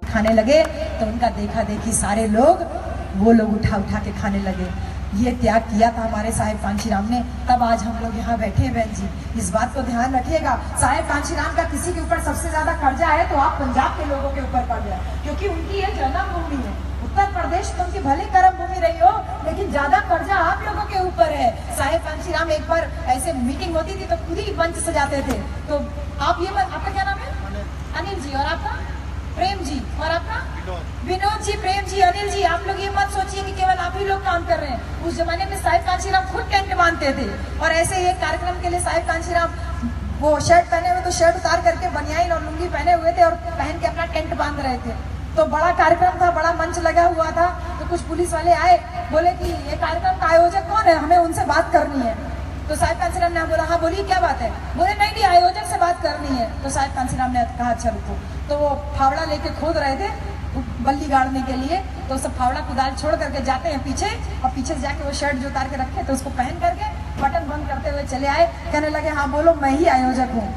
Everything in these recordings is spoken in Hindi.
खाने लगे तो उनका देखा देखी सारे लोग वो लोग उठा उठा के खाने लगे। ये त्याग किया था हमारे साहेब कांशीराम ने, तब आज हम लोग यहाँ बैठे हैं। बहन जी, इस बात को ध्यान रखिएगा, साहेब कांशीराम का किसी के ऊपर सबसे ज्यादा कर्जा है तो आप पंजाब के लोगों के ऊपर कर्जा है, क्योंकि उनकी ये जन्मभूमि है। उत्तर प्रदेश तो उनकी भले कर्म भूमि रही हो, लेकिन ज्यादा कर्जा आप लोगों के ऊपर है। साहेब कांशीराम एक बार ऐसे मीटिंग होती थी तो खुद ही मंच सजाते थे। तो आप ये आपका क्या नाम है? अनिल जी। और आपका? प्रेम जी। और आपका? विनोद जी। प्रेम जी, अनिल जी, आप लोग ये मत सोचिए कि केवल आप ही लोग काम कर रहे हैं। उस जमाने में साहेब कांशीराम खुद टेंट बांधते थे, और ऐसे ही कार्यक्रम के लिए साहेब कांशीराम वो शर्ट पहने हुए तो शर्ट उतार करके बनियाइन और लुंगी पहने हुए थे और पहन के अपना टेंट बांध रहे थे। तो बड़ा कार्यक्रम था, बड़ा मंच लगा हुआ था। तो कुछ पुलिस वाले आए, बोले कि ये कार्यक्रम का आयोजक कौन है, हमें उनसे बात करनी है। तो साहेब कांशीराम ने बोला, हाँ बोलिए क्या बात है। बोले नहीं, आयोजक से बात करनी है। तो साहेब कांशीराम ने कहा अच्छा रुको। तो वो फावड़ा लेके खोद रहे थे बल्ली गाड़ने के लिए, तो सब फावड़ा कुदाल छोड़ करके जाते हैं पीछे, और पीछे से जाके वो शर्ट जो उतार के रखे तो उसको पहन करके बटन बंद करते हुए चले आए। कहने लगे हाँ बोलो, मैं ही आयोजक हूँ।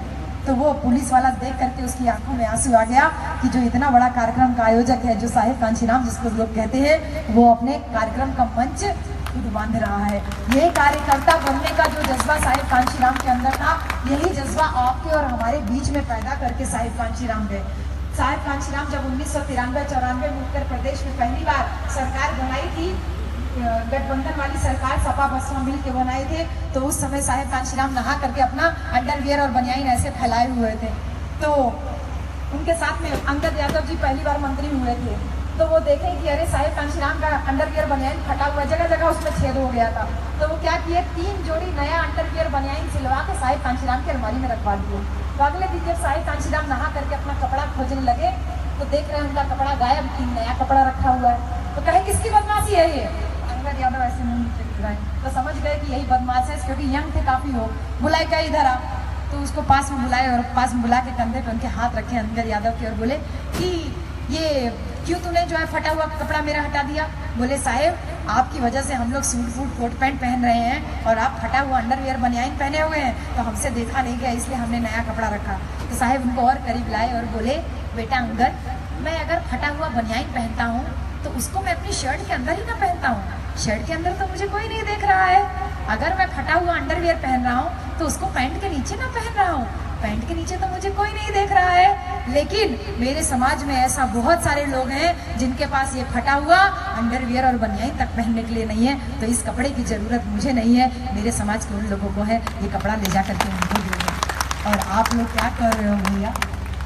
तो वो पुलिस वाला देख करके उसकी आंखों में आंसू आ गया कि जो इतना बड़ा कार्यक्रम का आयोजक है, जो साहेब कांशीराम जिसको लोग कहते हैं, वो अपने कार्यक्रम का मंच खुद बांध रहा है। ये कार्यकर्ता बनने का जो जज्बा साहेब कांशीराम के अंदर था, यही जज्बा आपके और हमारे बीच में पैदा करके साहेब कांशीराम गए। साहेब कांशीराम जब 1993-94 में उत्तर प्रदेश में पहली बार सरकार बनाई थी, गठबंधन वाली सरकार सपा बसपा मिल के बनाए थे, तो उस समय साहेब कांशीराम नहा करके अपना अंडरवियर और बनियाइन ऐसे फैलाए हुए थे। तो उनके साथ में अंगद यादव जी पहली बार मंत्री हुए थे। तो वो देखें कि अरे साहेब कांशीराम का अंडरवियर बनियाइन फटा हुआ, जगह जगह उसमें छेद हो गया था। तो वो क्या किए, 3 जोड़ी नया अंडरवियर बनियाइन सिलवा के साहेब कांशीराम की अलमारी में रखवा दिए। तो अगले दिन जब साहेब कांशीराम नहा करके अपना कपड़ा खोजने लगे तो देख रहे हैं उनका कपड़ा गायब, 3 नया कपड़ा रखा हुआ है। तो कहे किसकी बदमाशी है ये? अंगद यादव ऐसे मुंह नीचे दिख रहा है। तो समझ गए कि यही बदमाश है, क्योंकि यंग थे काफी हो। बुलाए क्या इधर आ। तो उसको पास में बुलाए और पास में बुला के कंधे पे उनके हाथ रखे अंगद यादव के और बोले कि ये क्यों तूने जो है फटा हुआ कपड़ा मेरा हटा दिया? बोले साहेब आपकी वजह से हम लोग सूट फूट कोट पैंट पहन रहे हैं और आप फटा हुआ अंडरवियर बनियाइन पहने हुए हैं, तो हमसे देखा नहीं गया इसलिए हमने नया कपड़ा रखा। तो साहेब उनको और करीब लाए और बोले बेटा अंगद, मैं अगर फटा हुआ बनियाइन पहनता हूँ तो उसको मैं अपनी शर्ट के अंदर ही ना पहनता हूँ। शर्ट के अंदर तो मुझे कोई नहीं देख रहा है। अगर मैं फटा हुआ अंडरवियर पहन रहा हूँ तो उसको पैंट के नीचे ना पहन रहा हूँ, पैंट के नीचे तो मुझे कोई नहीं देख रहा है। लेकिन मेरे समाज में ऐसा बहुत सारे लोग हैं जिनके पास ये फटा हुआ अंडरवियर और बनियाइन तक पहनने के लिए नहीं है, तो इस कपड़े की जरूरत मुझे नहीं है, मेरे समाज के उन लोगों को है। ये कपड़ा ले जा करके उनको दे। और आप लोग क्या कर रहे हो भैया?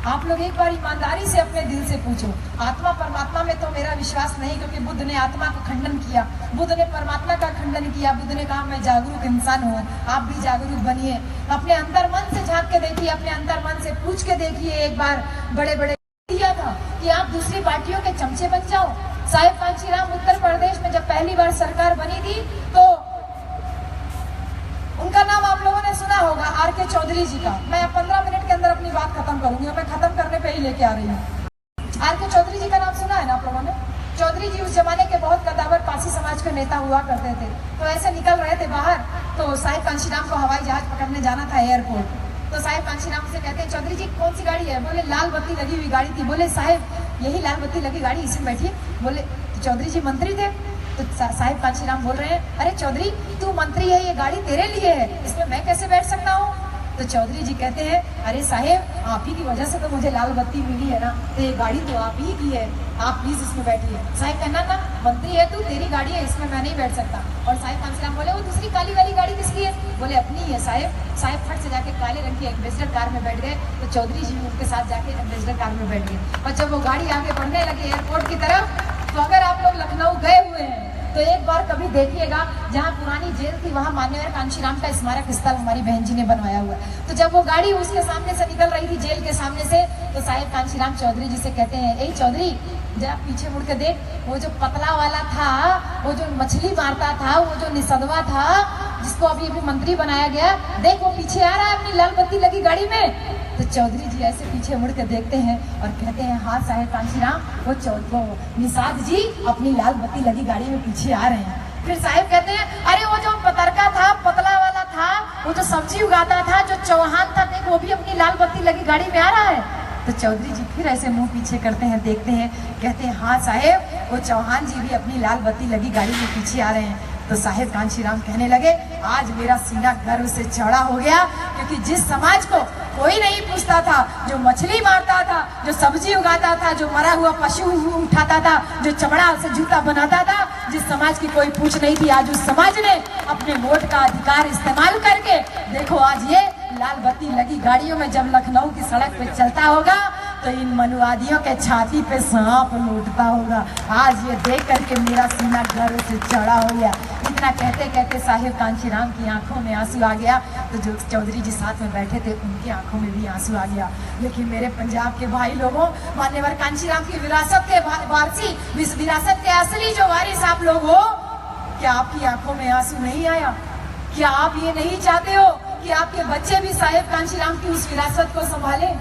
आप लोग एक बार ईमानदारी से अपने दिल से पूछो, आत्मा परमात्मा में तो मेरा विश्वास नहीं, क्योंकि बुद्ध ने आत्मा का खंडन किया, बुद्ध ने परमात्मा का खंडन किया। बुद्ध ने कहा मैं जागरूक इंसान हूँ, आप भी जागरूक बनिए। अपने अंतर मन से झांक के देखिए, अपने अंतर मन से पूछ के देखिए। एक बार बड़े बड़े दिया था कि आप दूसरी पार्टियों के चमचे बन जाओ। साहेब कांशीराम उत्तर प्रदेश में जब पहली बार सरकार बनी थी तो उनका नाम आप लोगों ने सुना होगा, आर.के. चौधरी जी का। मैं 15 मिनट के अंदर अपनी बात खत्म करूंगी, मैं खत्म करने पे ही लेके आ रही हूँ। आर.के. चौधरी जी का नाम सुना है ना आप लोगों ने? चौधरी जी उस जमाने के बहुत कद्दावर पारसी समाज के नेता हुआ करते थे। तो ऐसे निकल रहे थे बाहर, तो साहेब कांशीराम को हवाई जहाज पकड़ने जाना था एयरपोर्ट। तो साहेब कांशीराम से कहते हैं चौधरी जी कौन सी गाड़ी है? बोले लाल बत्ती लगी हुई गाड़ी थी। बोले साहेब यही लाल बत्ती लगी गाड़ी, इसी में बैठिए। बोले चौधरी जी मंत्री थे? तो साहेब कांशीराम बोल रहे हैं अरे चौधरी तू मंत्री है, ये गाड़ी तेरे लिए है, इसमें मैं कैसे बैठ सकता हूँ? तो चौधरी जी कहते हैं अरे साहेब आप ही की वजह से तो मुझे लाल बत्ती मिली है ना, तो ये गाड़ी तो आप ही की है, आप प्लीज इसमें बैठिए। साहेब कहना ना मंत्री है तू, तेरी गाड़ी है, इसमें मैं नहीं बैठ सकता। और साहेब कांशीराम बोले वो दूसरी काली वाली गाड़ी किसकी है? बोले अपनी है साहेब। साहेब फट से जाके काले रंग की एम्बेसडर कार में बैठ गए। तो चौधरी जी उनके साथ जाके एम्बेसडर कार में बैठ गए। और जब वो गाड़ी आगे बढ़ने लगी एयरपोर्ट की तरफ, तो अगर आप लोग लखनऊ गए हुए हैं तो एक बार कभी देखिएगा, जहाँ पुरानी जेल थी वहाँ मान्यवर कांशीराम का स्मारक स्थल हमारी बहन जी ने बनवाया हुआ है। तो जब वो गाड़ी उसके सामने से निकल रही थी जेल के सामने से, तो साहेब कांशीराम चौधरी जी से कहते हैं ए चौधरी जरा पीछे मुड़ के देख, वो जो पतला वाला था, वो जो मछली मारता था, वो जो निसदवा था जिसको अभी अभी मंत्री बनाया गया, देख वो पीछे आ रहा है अपनी लाल बत्ती लगी गाड़ी में। तो चौधरी जी ऐसे पीछे मुड़ के देखते हैं और कहते हैं हाँ साहेब कांशीराम वो निषाद जी अपनी लाल बत्ती लगी गाड़ी में पीछे आ रहे हैं। फिर साहेब कहते हैं अरे वो जो पतरका था, पतला वाला था, वो जो सब्जी उगाता था, जो चौहान था, देख वो भी अपनी लाल बत्ती लगी गाड़ी में आ रहा है। तो चौधरी जी फिर ऐसे मुंह पीछे करते हैं, देखते हैं, कहते हैं हाँ साहेब, वो चौहान जी भी अपनी लाल बत्ती लगी गाड़ी में पीछे आ रहे हैं। तो साहेब कांशीराम कहने लगे आज मेरा सीना गर्व से चौड़ा हो गया, क्योंकि जिस समाज को कोई नहीं पूछता था, जो मछली मारता था, जो सब्जी उगाता था, जो मरा हुआ पशु उठाता था, जो चमड़ा से जूता बनाता था, जिस समाज की कोई पूछ नहीं थी, आज उस समाज ने अपने वोट का अधिकार इस्तेमाल करके देखो आज ये लाल बत्ती लगी गाड़ियों में जब लखनऊ की सड़क पे चलता होगा तो इन मनुवादियों के छाती पे सांप लूटता होगा। आज ये देख करके मेरा सीना गर्व से चढ़ा हो गया। इतना कहते कहते साहिब कांशीराम की आंखों में आंसू आ गया। तो जो चौधरी जी साथ में बैठे थे उनकी आंखों में भी आंसू आ गया। लेकिन मेरे पंजाब के भाई लोगों, मान्यवर कांशीराम की विरासत के वारसी, विरासत के असली जो वारिस आप लोग हो, क्या आपकी आंखों में आंसू नहीं आया? क्या आप ये नहीं चाहते हो कि आपके बच्चे भी साहिब कांशीराम की उस विरासत को संभालें?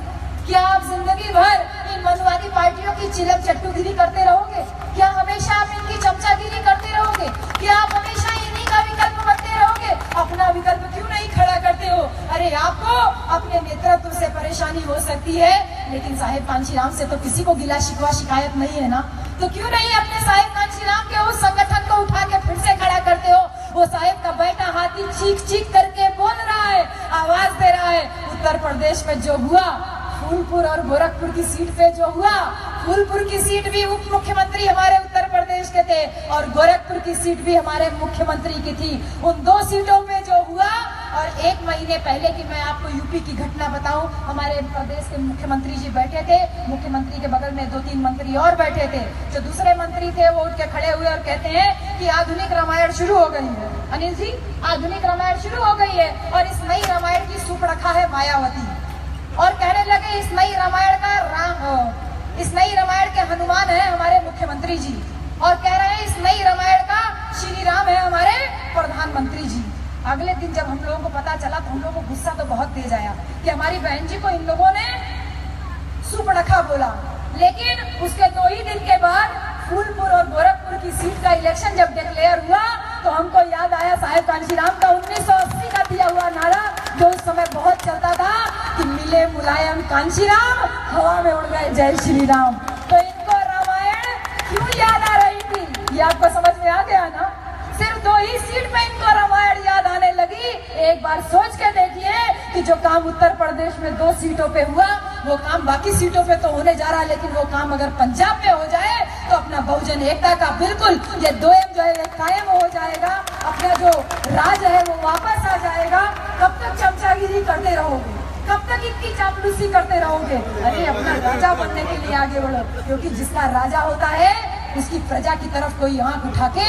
क्या आप जिंदगी भर इन मनुवादी पार्टियों की चिलम चट्टूगिरी करते रहोगे? क्या हमेशा आप इनकी चमचागिरी करते रहोगे? क्या आप हमेशा इन्हीं का विकल्प बनते रहोगे? अपना विकल्प क्यों नहीं खड़ा करते हो? अरे आपको अपने नेतृत्व से परेशानी हो सकती है, लेकिन साहिब कांशीराम से तो किसी को गिला शिकवा शिकायत नहीं है ना। तो क्यों नहीं अपने साहिब कांशीराम के उस संगठन को उठा के फिर से खड़ा करते हो? वो साहिब का बेटा हाथी चीख चीख करके बोल रहा है, आवाज दे रहा है। उत्तर प्रदेश में जो हुआ, फूलपुर और गोरखपुर की सीट पे जो हुआ, फूलपुर की सीट भी उप मुख्यमंत्री हमारे उत्तर प्रदेश के थे और गोरखपुर की सीट भी हमारे मुख्यमंत्री की थी। उन दो सीटों पे जो हुआ, और एक महीने पहले की मैं आपको यूपी की घटना बताऊं, हमारे प्रदेश के मुख्यमंत्री जी बैठे थे, मुख्यमंत्री के बगल में 2-3 मंत्री और बैठे थे। जो दूसरे मंत्री थे वो उठ के खड़े हुए और कहते हैं कि आधुनिक रामायण शुरू हो गई है। अनिल जी, आधुनिक रामायण शुरू हो गई है और इस नई रामायण की सूपरेखा है मायावती। और कहने लगे इस नई रामायण का इस नई रामायण के हनुमान है हमारे मुख्यमंत्री जी, और कह रहे हैं इस नई रामायण का श्री राम है हमारे प्रधानमंत्री जी। अगले दिन जब हम लोगों को पता चला तो हम लोगों को गुस्सा तो बहुत तेज आया कि हमारी बहन जी को इन लोगों ने सूपरेखा बोला। लेकिन उसके 2 ही दिन के बाद फूलपुर और गोरखपुर की सीट का इलेक्शन जब डिक्लेयर हुआ तो हमको याद आया साहिब कांशीराम का 1980 का दिया हुआ नारा, जो उस समय बहुत चलता था कि मिले मुलायम कांशीराम, हवा में उड़ गए जय श्री राम। तो इनको रामायण क्यों याद आ रही थी, ये आपको समझ में आ गया ना? सिर्फ 2 ही सीट पे इनको रामायण याद आने लगी। एक बार सोच के देखिए कि जो काम उत्तर प्रदेश में 2 सीटों पे हुआ, वो काम बाकी सीटों पे तो होने जा रहा है, लेकिन वो काम अगर पंजाब में हो जाए तो अपना बहुजन एकता का बिल्कुल ये 2M जो है कायम हो जाएगा। अपना जो राज है वो वापस आ जाएगा। कब तक चमचागिरी करते रहोगे? कब तक इनकी चापलूसी करते रहोगे? अरे अपना राजा बनने के लिए आगे बढ़ो, क्योंकि जिसका राजा होता है उसकी प्रजा की तरफ कोई आंख उठा के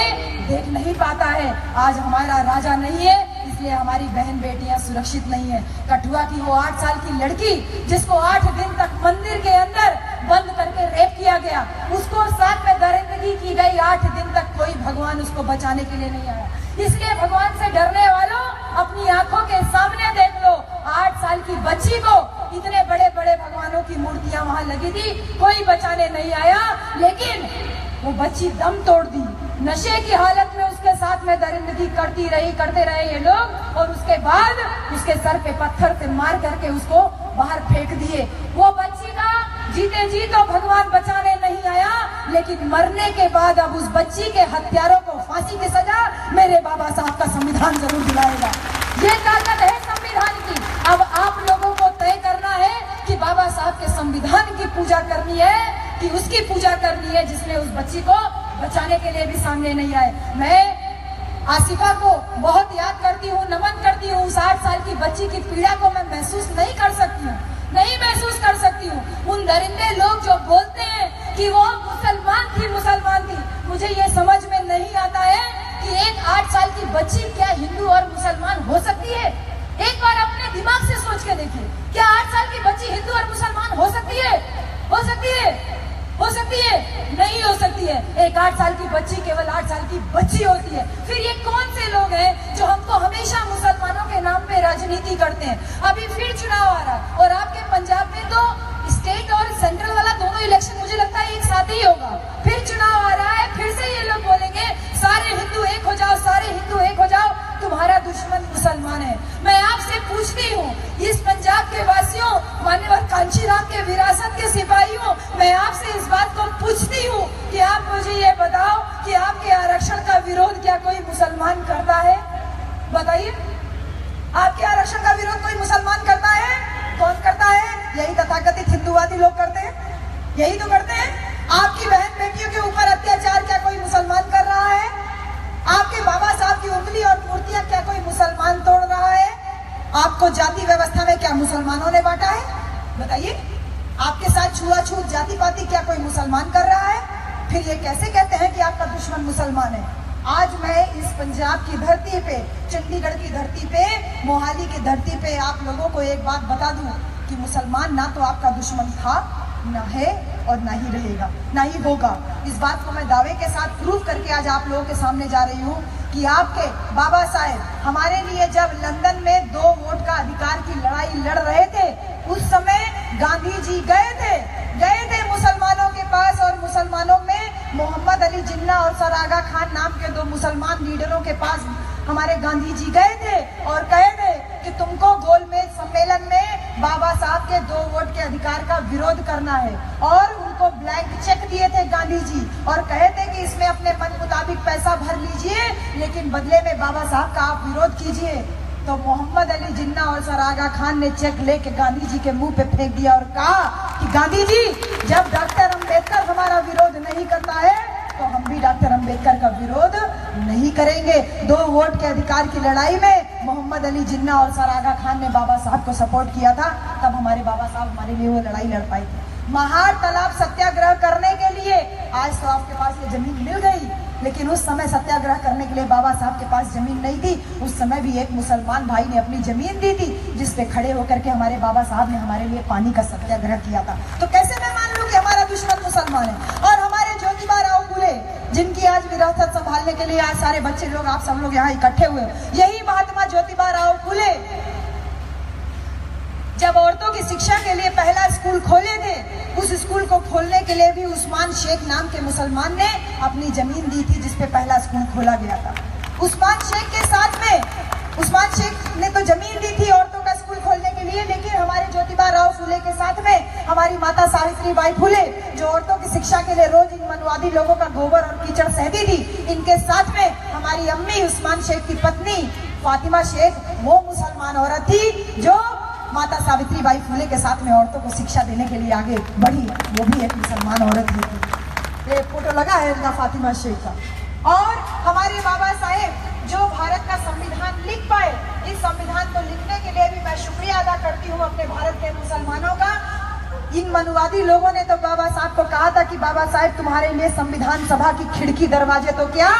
देख नहीं पाता है। आज हमारा राजा नहीं है, इसलिए हमारी बहन बेटियां सुरक्षित नहीं है। कठुआ की वो 8 साल की लड़की जिसको 8 दिन तक मंदिर के अंदर बंद करके रेप किया गया, उसको साथ में दरिंदगी की गई। 8 दिन तक कोई भगवान उसको बचाने के लिए नहीं आया। इसलिए भगवान से डरने वालों, अपनी आंखों के सामने देख लो, 8 साल की बच्ची को इतने बड़े बड़े भगवानों की मूर्तियां वहां लगी थी, कोई बचाने नहीं आया। लेकिन वो बच्ची दम तोड़ दी। नशे की हालत में उसके साथ में दरिंदगी करते रहे ये लोग, और उसके बाद उसके सर पे पत्थर से मार करके उसको बाहर फेंक दिए। वो बच्ची का जीते जी तो भगवान बचाने नहीं आया, लेकिन मरने के बाद अब उस बच्ची के हत्यारों को फांसी की सजा मेरे बाबा साहब का संविधान जरूर दिलाएगा। ये ताकत है संविधान की। अब आप लोगों को तय करना है कि बाबा साहब के संविधान की पूजा करनी है कि उसकी पूजा करनी है जिसने उस बच्ची को बचाने के लिए भी सामने नहीं आए। मैं आसिफा को बहुत याद करती हूँ, नमन करती हूँ। 60 साल की बच्ची की पीड़ा को मैं महसूस नहीं कर सकती हूँ, नहीं महसूस कर सकती हूँ। उन दरिंदे लोग जो बोलते हैं कि वो मुसलमान थी, मुझे ये समझ में नहीं आता है कि एक 8 साल की बच्ची क्या हिंदू और मुसलमान हो सकती है? एक बार अपने दिमाग से सोच के देखिए, क्या 8 साल की बच्ची हिंदू और मुसलमान हो सकती है? हो सकती है? हो सकती है? नहीं हो सकती है। एक 8 साल की बच्ची केवल 8 साल की बच्ची होती है। फिर ये कौन से लोग हैं जो हमको हमेशा मुसलमानों के नाम पे राजनीति करते हैं? अभी फिर चुनाव आ रहा है और आपके पंजाब में तो स्टेट और सेंट्रल वाला दोनों इलेक्शन मुझे लगता है एक साथ ही होगा। फिर चुनाव आ रहा है, फिर से ये लोग बोलेंगे सारे हिंदू एक हो जाओ, सारे हिंदू एक हो जाओ, तुम्हारा दुश्मन मुसलमान है। मैं आपसे पूछती हूँ, इस पंजाब के वासियों, मान्यवर कांचीराम के विरासत के सिपाहियों, मैं आपसे इस बात को पूछती हूँ कि आप मुझे ये बताओ कि आपके आरक्षण का विरोध क्या कोई मुसलमान करता है? बताइए, आपके आरक्षण का विरोध कोई मुसलमान करता है? कौन करता है? यही तथाकथित हिंदूवादी लोग करते हैं, यही तो करते हैं। आपकी बहन बेटियों के ऊपर अत्याचार क्या कोई मुसलमान कर रहा है? आपके बाबा साहब की उंगली और मूर्तियां क्या कोई मुसलमान तोड़ रहा है? आपको जाति व्यवस्था में क्या मुसलमानों ने बांटा है? बताइए, आपके साथ छुआछूत जाति पाति क्या कोई मुसलमान कर रहा है? फिर ये कैसे कहते हैं कि आपका दुश्मन मुसलमान है? आज मैं इस पंजाब की धरती पे, चंडीगढ़ की धरती पे, मोहाली की धरती पे आप लोगों को एक बात बता दूं कि मुसलमान ना तो आपका दुश्मन था, ना है और ना ही रहेगा, ना ही होगा। इस बात को मैं दावे के साथ प्रूव करके आज आप लोगों के सामने जा रही हूँ कि आपके बाबा साहेब हमारे लिए जब लंदन में 2 वोट का अधिकार की लड़ाई लड़ रहे थे, उस समय गांधी जी गए थे मुसलमानों के पास, और मुसलमानों में मोहम्मद अली जिन्ना और सर आगा खान नाम के 2 मुसलमान लीडरों के पास हमारे गांधी जी गए थे और कहे थे कि तुमको गोलमेज सम्मेलन में बाबा साहब के 2 वोट के अधिकार का विरोध करना है। और उनको ब्लैंक चेक दिए थे गांधी जी और कहे थे कि इसमें अपने मन मुताबिक पैसा भर लीजिए, लेकिन बदले में बाबा साहब का आप विरोध कीजिए। तो मोहम्मद अली जिन्ना और सर आगा खान ने चेक लेके गांधी जी के मुंह पे फेंक दिया और कहा कि गांधी जी, जब डॉक्टर अंबेडकर हमारा विरोध नहीं करता है तो हम भी डॉक्टर अंबेडकर का विरोध नहीं करेंगे। 2 वोट के अधिकार की लड़ाई में मोहम्मद अली जिन्ना और सर आगा खान ने बाबा साहब को सपोर्ट किया था, तब हमारे बाबा साहब हमारे लिए वो लड़ाई लड़ पाए थे। महार तालाब सत्याग्रह करने के लिए आज तो आपके पास ये जमीन मिल गई, लेकिन उस समय सत्याग्रह करने के लिए बाबा साहब के पास जमीन नहीं थी। उस समय भी एक मुसलमान भाई ने अपनी जमीन दी थी, जिस पे खड़े होकर के हमारे बाबा साहब ने हमारे लिए पानी का सत्याग्रह किया था। तो कैसे मैं मान लूं कि हमारा दुश्मन मुसलमान है? और हमारे ज्योतिबा राव फुले, जिनकी आज विरासत संभालने के लिए आज सारे बच्चे लोग, आप सब लोग यहाँ इकट्ठे हुए, यही महात्मा ज्योतिबा राव फुले जब औरतों की शिक्षा के लिए पहला स्कूल खोले थे, उस स्कूल को खोलने के लिए भी उस्मान शेख नाम के मुसलमान ने अपनी जमीन दी थी, जिसपे पहला स्कूल खोला गया था। उस्मान शेख के साथ में, उस्मान शेख ने तो जमीन दी थी औरतों का स्कूल खोलने के लिए, लेकिन हमारे ज्योतिबा राव फुले के साथ में हमारी माता सावित्रीबाई फुले, जो औरतों की शिक्षा के लिए रोज इन मनवादी लोगों का गोबर और कीचड़ सहती थी, इनके साथ में हमारी अम्मी उस्मान शेख की पत्नी फातिमा शेख, वो मुसलमान औरत थी जो माता सावित्रीबाई फुले के साथ में औरतों को शिक्षा देने के लिए आगे बढ़ी। वो भी एक मुसलमान औरत ही थी। ये फोटो लगा है इनका, फातिमा शेख का। और हमारे बाबा साहेब जो भारत का संविधान लिख पाए, इस संविधान को लिखने के लिए भी मैं शुक्रिया अदा करती हूँ अपने भारत के मुसलमानों का। इन मनुवादी लोगों ने तो बाबा साहब को कहा था कि बाबा साहेब तुम्हारे लिए संविधान सभा की खिड़की दरवाजे तो क्या,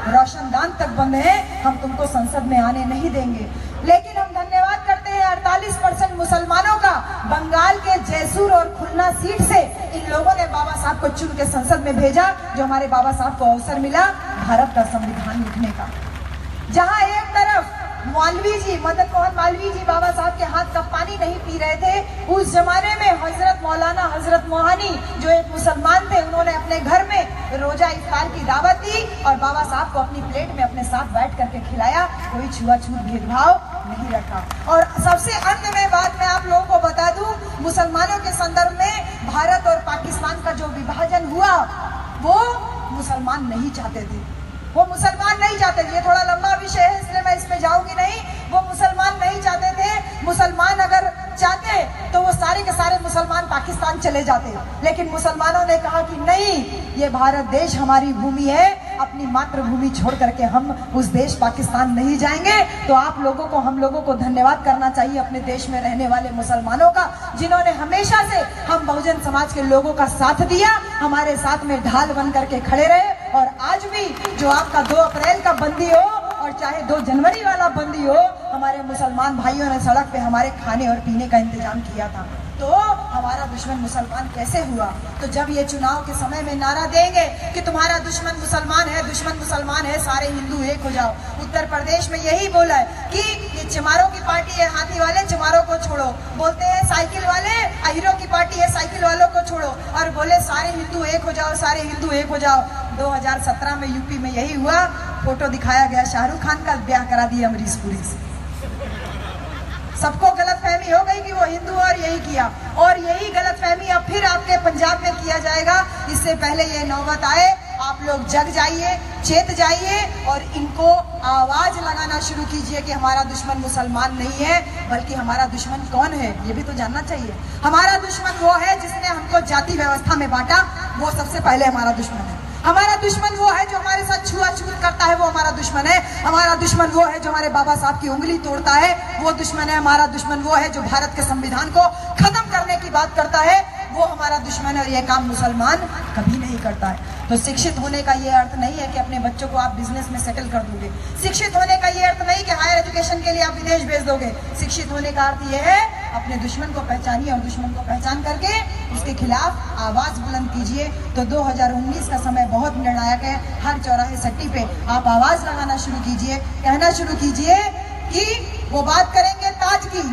रोशनदान तक बंद है, हम तुमको संसद में आने नहीं देंगे। लेकिन हम धन्यवाद करते हैं 48% मुसलमानों का, बंगाल के जयसूर और खुलना सीट से इन लोगों ने बाबा साहब को चुन के संसद में भेजा, जो हमारे बाबा साहब को अवसर मिला भारत का संविधान लिखने का। जहां एक तरफ मौलवी जी, मदन मोहन मालवीय जी बाबा साहब के हाथ का पानी नहीं पी रहे थे, उस जमाने में हजरत मौलाना हजरत मोहानी जो एक मुसलमान थे, उन्होंने अपने घर में रोजा इफ्तार की दावत दी और बाबा साहब को अपनी प्लेट में अपने साथ बैठ करके खिलाया। कोई छुआछूत भेदभाव नहीं रखा। और सबसे अंत में बात मैं आप लोगों को बता दूं, मुसलमानों के संदर्भ में भारत और पाकिस्तान का जो विभाजन हुआ, वो मुसलमान नहीं चाहते थे, वो मुसलमान नहीं चाहते थे। ये थोड़ा लंबा विषय है, इसलिए मैं इसमें जाऊंगी नहीं। वो मुसलमान नहीं चाहते थे। मुसलमान अगर चाहते तो वो सारे के सारे मुसलमान पाकिस्तान चले जाते, लेकिन मुसलमानों ने कहा कि नहीं, ये भारत देश हमारी भूमि है, अपनी मातृभूमि छोड़ करके हम उस देश पाकिस्तान नहीं जाएंगे। तो आप लोगों को, हम लोगों को धन्यवाद करना चाहिए अपने देश में रहने वाले मुसलमानों का, जिन्होंने हमेशा से हम बहुजन समाज के लोगों का साथ दिया, हमारे साथ में ढाल बन करके खड़े रहे। और आज भी जो आपका 2 अप्रैल का बंदी हो और चाहे 2 जनवरी वाला बंदी हो, हमारे मुसलमान भाइयों ने सड़क पे हमारे खाने और पीने का इंतजाम किया था। तो हमारा दुश्मन मुसलमान कैसे हुआ? तो जब ये चुनाव के समय में नारा देंगे कि तुम्हारा दुश्मन मुसलमान है, दुश्मन मुसलमान है, सारे हिंदू एक हो जाओ। उत्तर प्रदेश में यही बोला है कि ये चमारों की पार्टी है, हाथी वाले चमारों को छोड़ो। बोलते हैं साइकिल वाले अहिरों की पार्टी है, साइकिल वालों को छोड़ो। और बोले सारे हिंदू एक हो जाओ, सारे हिंदू एक हो जाओ। 2017 में यूपी में यही हुआ। फोटो दिखाया गया शाहरुख खान का, ब्याह करा दिया अमरीश पुरी से। सबको गलतफहमी हो गई कि वो हिंदू और यही किया, और यही गलतफहमी अब फिर आपके पंजाब में किया जाएगा। इससे पहले ये नौबत आए, आप लोग जग जाइए, चेत जाइए और इनको आवाज लगाना शुरू कीजिए कि हमारा दुश्मन मुसलमान नहीं है, बल्कि हमारा दुश्मन कौन है ये भी तो जानना चाहिए। हमारा दुश्मन वो है जिसने हमको जाति व्यवस्था में बांटा, वो सबसे पहले हमारा दुश्मन है। हमारा दुश्मन वो है जो हमारे साथ छुआछूत करता है, वो हमारा दुश्मन है। हमारा दुश्मन वो है जो हमारे बाबा साहब की उंगली तोड़ता है, वो दुश्मन है। हमारा दुश्मन वो है जो भारत के संविधान को खत्म करने की बात करता है, वो हमारा दुश्मन है। और ये काम मुसलमान कभी नहीं करता है। तो शिक्षित होने का ये अर्थ नहीं है कि अपने बच्चों को आप बिजनेस में सेटल कर दोगे। शिक्षित होने का ये अर्थ नहीं कि हायर एजुकेशन के लिए आप विदेश भेज दोगे। शिक्षित होने का अर्थ ये है अपने दुश्मन को पहचानिए और दुश्मन को पहचान करके उसके खिलाफ आवाज बुलंद कीजिए। तो 2019 का समय बहुत निर्णायक है। हर चौराहे सट्टी पे आप आवाज लगाना शुरू कीजिए, कहना शुरू कीजिए कि वो बात करेंगे ताज की,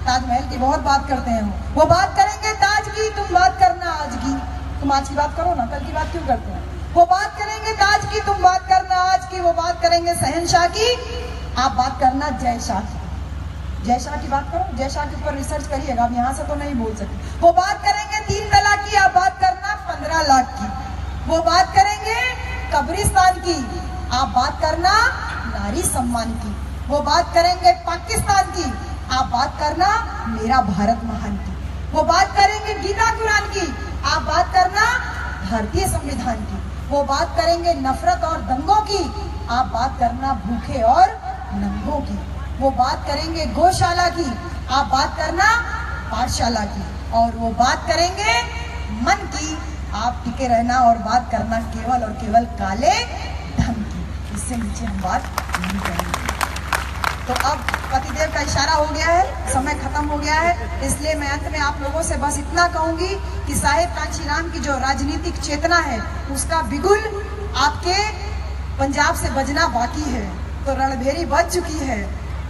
ताजमहल की बहुत बात करते हैं, वो बात करेंगे ताज की, तुम बात करना आज की। तुम आज की बात करो ना, कल की बात क्यों करते हैं? वो बात करेंगे ताज की, तुम बात करना आज की। वो बात करेंगे शहनशाह की, आप बात करना जय शाह की। जय शाह की बात करो, जय शाह के ऊपर रिसर्च करिएगा, अब यहाँ से तो नहीं बोल सकते। वो बात करेंगे 3 तलाक की, आप बात करना 15 लाख की। वो बात करेंगे कब्रिस्तान की, आप बात करना नारी सम्मान की। वो बात करेंगे पाकिस्तान की, आप बात करना मेरा भारत महान की। वो बात करेंगे गीता कुरान की, आप बात करना भारतीय संविधान की। वो बात करेंगे नफरत और दंगों की, आप बात करना भूखे और नंगों की। वो बात करेंगे गौशाला की, आप बात करना पाठशाला की। और वो बात करेंगे मन की, आप टिके रहना और बात करना केवल और केवल काले धन की। इससे नीचे हम बात नहीं करेंगे। तो अब पतिदेव का इशारा हो गया है, समय खत्म हो गया है, इसलिए मैं अंत में आप लोगों से बस इतना कहूंगी कि साहेब कांशीराम की जो राजनीतिक चेतना है उसका बिगुल आपके पंजाब से बजना बाकी है। तो रणभेरी बज चुकी है,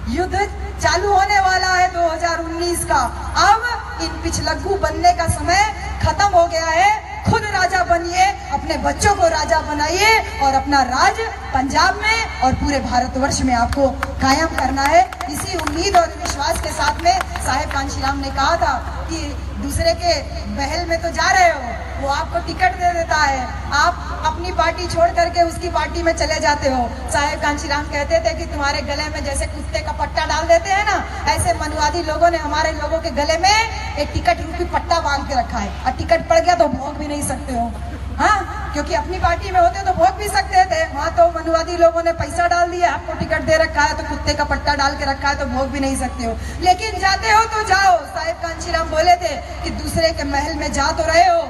युद्ध चालू होने वाला है 2019 का। अब इन पिछलग्गू बनने का समय खत्म हो गया है। खुद राजा बनिए, अपने बच्चों को राजा बनाइए और अपना राज पंजाब में और पूरे भारतवर्ष में आपको कायम करना है। इसी उम्मीद और विश्वास के साथ में साहेब कांशीराम ने कहा था कि दूसरे के महल में तो जा रहे हो, वो आपको टिकट दे देता है, आप अपनी पार्टी छोड़ करके उसकी पार्टी में चले जाते हो। साहेब कांशीराम कहते थे कि तुम्हारे गले में जैसे कुत्ते का पट्टा डाल देते हैं ना, ऐसे मनुवादी लोगों ने हमारे लोगों के गले में एक टिकट रूपी पट्टा बांध के रखा है। और टिकट पड़ गया तो भोग भी नहीं सकते हो, हाँ, क्योंकि अपनी पार्टी में होते तो भोग भी सकते थे। वहाँ तो मनुवादी लोगों ने पैसा डाल दिया, आपको टिकट दे रखा है तो कुत्ते का पट्टा डाल के रखा है तो भोग भी नहीं सकते हो। लेकिन जाते हो तो जाओ। साहेब कांशीराम बोले थे कि दूसरे के महल में जा तो रहे हो,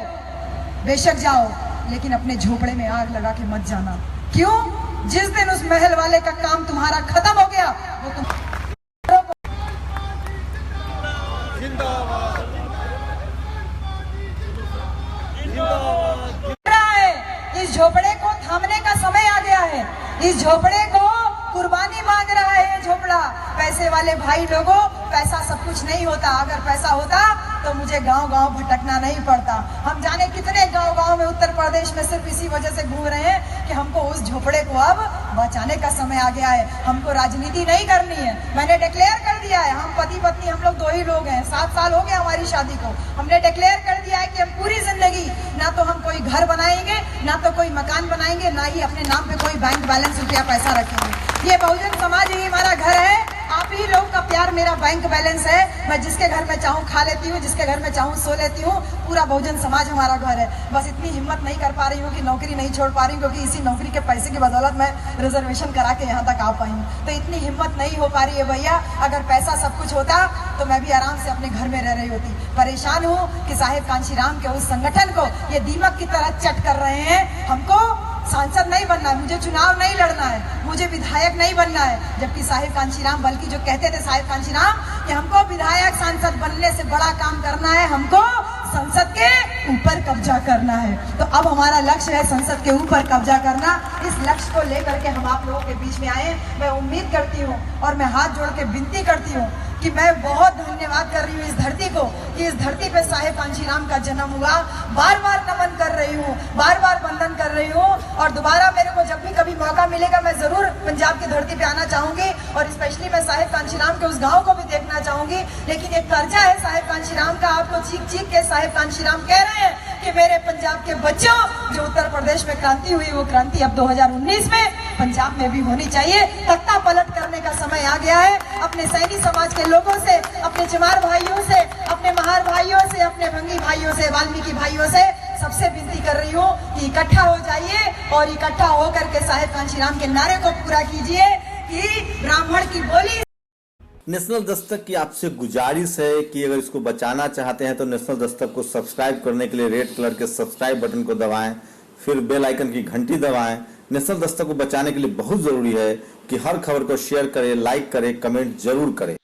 बेशक जाओ, लेकिन अपने झोपड़े में आग लगा के मत जाना। क्यों? जिस दिन उस महल वाले का काम तुम्हारा खत्म हो गया, वो तुम इस झोपड़े को थामने का समय आ गया है। इस झोपड़े को कुर्बानी मांग रहा है ये झोपड़ा। पैसे वाले भाई लोगों, पैसा सब कुछ नहीं होता। अगर पैसा होता तो मुझे गांव-गांव भटकना नहीं पड़ता। हम जाने कितने गांव-गांव में उत्तर प्रदेश में सिर्फ इसी वजह से घूम रहे हैं कि हमको उस झोपड़े को अब बचाने का समय आ गया है। हमको राजनीति नहीं करनी है। मैंने डिक्लेयर कर दिया है, हम पति पत्नी हम लोग 2 ही लोग हैं। 7 साल हो गए हमारी शादी को। हमने डिक्लेयर कर दिया है कि हम पूरी जिंदगी ना तो हम कोई घर बनाएंगे, ना तो कोई मकान बनाएंगे, ना ही अपने नाम पे कोई बैंक बैलेंस रुपया पैसा रखेंगे। ये बहुजन समाज ही हमारा घर है। आप ही लोग का प्यार मेरा बैंक बैलेंस है। मैं जिसके घर में चाहूँ खा लेती हूँ, जिसके घर में चाहूँ सो लेती हूँ। पूरा बहुजन समाज हमारा घर है। बस इतनी हिम्मत नहीं कर पा रही हूँ कि नौकरी नहीं छोड़ पा रही हूँ, क्योंकि इसी नौकरी के पैसे की बदौलत मैं रिजर्वेशन करा के यहाँ तक आ पाई हूँ। तो इतनी हिम्मत नहीं हो पा रही है भैया। अगर पैसा सब कुछ होता तो मैं भी आराम से अपने घर में रह रही होती। परेशान हूँ कि साहेब कांशीराम के उस संगठन को ये दीमक की तरह चट कर रहे हैं। हमको सांसद नहीं बनना है, मुझे चुनाव नहीं लड़ना है, मुझे विधायक नहीं बनना है। जबकि साहेब कांशीराम बल्कि जो कहते थे साहेब कांशीराम कि हमको विधायक सांसद बनने से बड़ा काम करना है, हमको संसद के ऊपर कब्जा करना है। तो अब हमारा लक्ष्य है संसद के ऊपर कब्जा करना। इस लक्ष्य को लेकर के हम आप लोगों के बीच में आए। मैं उम्मीद करती हूँ और मैं हाथ जोड़ के विनती करती हूँ कि मैं बहुत धन्यवाद कर रही हूँ इस धरती को कि इस धरती पे साहेब कांशीराम का जन्म हुआ। बार बार नमन कर रही हूँ, बार बार वंदन कर रही हूँ, और दोबारा मेरे को जब भी कभी मौका मिलेगा मैं जरूर पंजाब की धरती पे आना चाहूंगी, और स्पेशली मैं साहेब कांशीराम के उस गाँव को भी देखना चाहूंगी। लेकिन एक कर्जा है साहेब कांशीराम का, आपको चीख चीख के साहेब कांशीराम कह रहे हैं कि मेरे पंजाब के बच्चों, जो उत्तर प्रदेश में क्रांति हुई वो क्रांति अब 2019 में पंजाब में भी होनी चाहिए। तख्ता पलट करने का समय आ गया है। अपने सैनी समाज के लोगों से, अपने चमार भाइयों से, अपने महार भाइयों से, अपने भंगी भाइयों से, वाल्मीकि भाइयों से सबसे विनती कर रही हूँ कि इकट्ठा हो जाइए और इकट्ठा होकर के साहेब कांशीराम के नारे को पूरा कीजिए कि ब्राह्मण की बोली। नेशनल दस्तक की आपसे गुजारिश है कि अगर इसको बचाना चाहते हैं तो नेशनल दस्तक को सब्सक्राइब करने के लिए रेड कलर के सब्सक्राइब बटन को दबाएं, फिर बेल आइकन की घंटी दबाएं। नेशनल दस्तक को बचाने के लिए बहुत जरूरी है कि हर खबर को शेयर करें, लाइक करें, कमेंट जरूर करें।